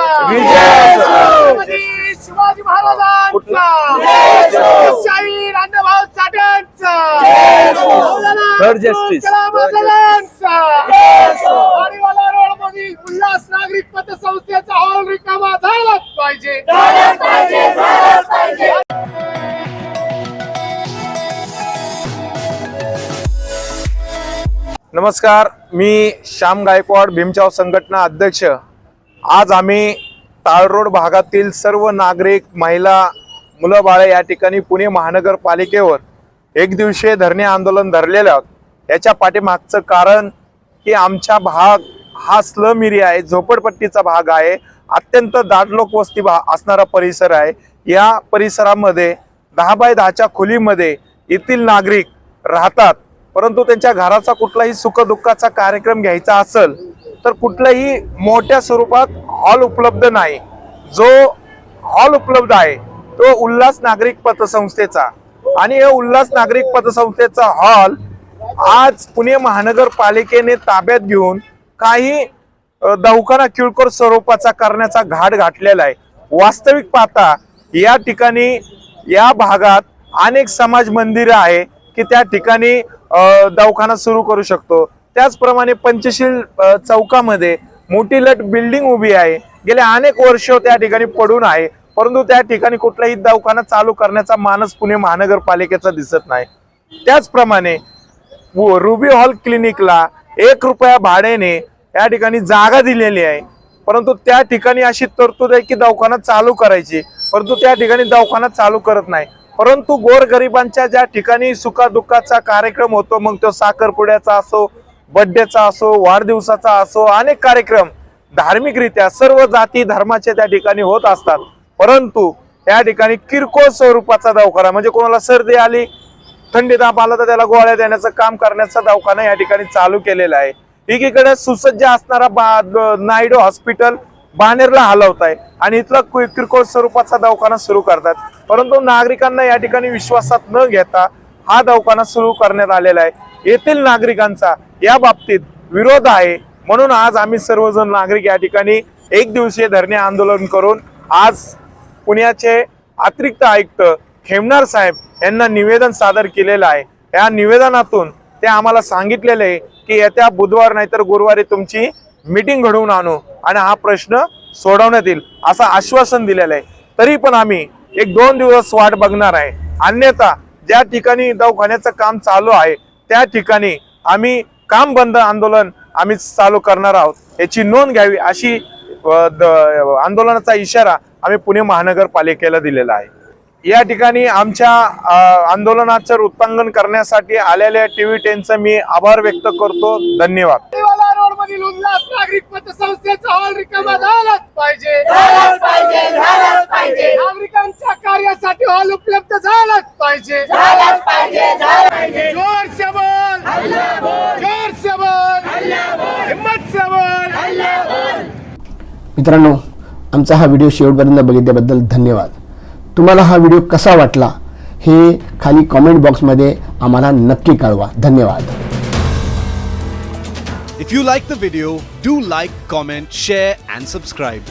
छत्रपती शिवाजी महाराजांचा, शाहीर अण्णाभाऊ साठेंचा, वाडीवाला रोड मधील उल्हास नागरिक पतसंस्थेचा हॉल रिकामा झालाच पाहिजे. नमस्कार, मी श्याम गायकवाड, भीमचाव संघटना अध्यक्ष. आज आम्ही ताळरोड भागातील सर्व नागरिक, महिला, मुलं बाळे या ठिकाणी पुणे महानगरपालिकेवर एक दिवसीय धरणे आंदोलन धरलेलं आहोत. याच्या पाठीमागचं कारण की आमचा भाग हा स्लम एरिया आहे, झोपडपट्टीचा भाग आहे, अत्यंत दाट लोकवस्ती असणारा परिसर आहे. या परिसरामध्ये 10 बाय 10च्या खोलीमध्ये येथील नागरिक राहतात, परंतु त्यांच्या घराचा कुठलाही सुखदुःखाचा कार्यक्रम घ्यायचा असेल तर कुठल्याही मोठ्या स्वरूपात हॉल उपलब्ध नाही. जो हॉल उपलब्ध आहे तो उल्हास नागरिक पतसंस्थेचा, आणि या उल्हास नागरिक पतसंस्थेचा हॉल आज पुणे महानगरपालिकेने ताब्यात घेऊन काही दवाखाना किरकोळ स्वरूपाचा करण्याचा घाट घातलेला आहे. वास्तविक पाहता या ठिकाणी या भागात अनेक समाज मंदिरं आहे की त्या ठिकाणी दवाखाना सुरू करू शकतो. त्याचप्रमाणे पंचशील चौकामध्ये मोठी लट बिल्डिंग उभी आहे, गेले अनेक वर्ष त्या ठिकाणी पडून आहे, परंतु त्या ठिकाणी कुठलाही दवाखाना चालू करण्याचा मानस पुणे महानगरपालिकेचा दिसत नाही. त्याचप्रमाणे रुबी हॉल क्लिनिकला 1 रुपया भाड्याने या ठिकाणी जागा दिलेली आहे, परंतु त्या ठिकाणी अशी तरतूद आहे की दवाखाना चालू करायची, परंतु त्या ठिकाणी दवाखाना चालू करत नाही. परंतु गोरगरिबांच्या ज्या ठिकाणी सुखादुःखाचा कार्यक्रम होतो, मग तो साखरपुड्याचा असो, बर्थडेचा असो, वाढदिवसाचा असो, अनेक कार्यक्रम धार्मिकरित्या सर्व जाती धर्माचे त्या ठिकाणी होत असतात, परंतु त्या ठिकाणी किरकोळ स्वरूपाचा दवाखाना म्हणजे कोणाला सर्दी आली, थंडी ताप आला तर त्याला गोळ्या देण्याचं काम करण्याचा दवाखाना या ठिकाणी चालू केलेला आहे. एकीकडे सुसज्ज असणारा नायडू हॉस्पिटल बानेरला हलवत आहे आणि इथला किरकोळ स्वरूपाचा दवाखाना सुरू करतात, परंतु नागरिकांना या ठिकाणी विश्वासात न घेता हा दवाखाना सुरू करण्यात आलेला आहे. येथील नागरिकांचा या बाबतीत विरोध आहे, म्हणून आज आम्ही सर्वजण नागरिक या ठिकाणी एक दिवसीय धरणे आंदोलन करून आज पुण्याचे अतिरिक्त आयुक्त खेमनार साहेब यांना निवेदन सादर केलेलं आहे. या निवेदनातून ते आम्हाला सांगितलेले आहे की येत्या बुधवार नाहीतर गुरुवारी तुमची मीटिंग घडवून आणू आणि हा प्रश्न सोडवण्यात येईल असं आश्वासन दिलेलं आहे. तरी पण आम्ही 1-2 दिवस वाट बघणार आहे, अन्यथा ज्या ठिकाणी दवाखान्याचं काम चालू आहे त्या ठिकाणी आम्ही काम बंद आंदोलन आम्ही चालू करणार आहोत. याची नोंद घ्यावी अशी आंदोलनाचा इशारा आम्ही पुणे महानगरपालिकेला दिलेला आहे. या ठिकाणी आमच्या आंदोलनाचं वृत्तांकन करण्यासाठी आलेल्या TV10चं मी आभार व्यक्त करतो. धन्यवाद. रोड मधील उल्हास नागरिक पतसंस्थेचा हॉल रिकामा झालाच पाहिजे. नागरिकांच्या कार्यासाठी हॉल उपलब्ध झालाच पाहिजे. जोर से बोल, जोर से बोल, हिम्मत से बोल. मित्रांनो, आमचा हा व्हिडिओ शेवटपर्यंत बघितल्याबद्दल धन्यवाद. तुम्हाला हा व्हिडिओ कसा वाटला हे खाली कमेंट बॉक्समध्ये आम्हाला नक्की कळवा. धन्यवाद. If you like the video, do like, comment, share and subscribe.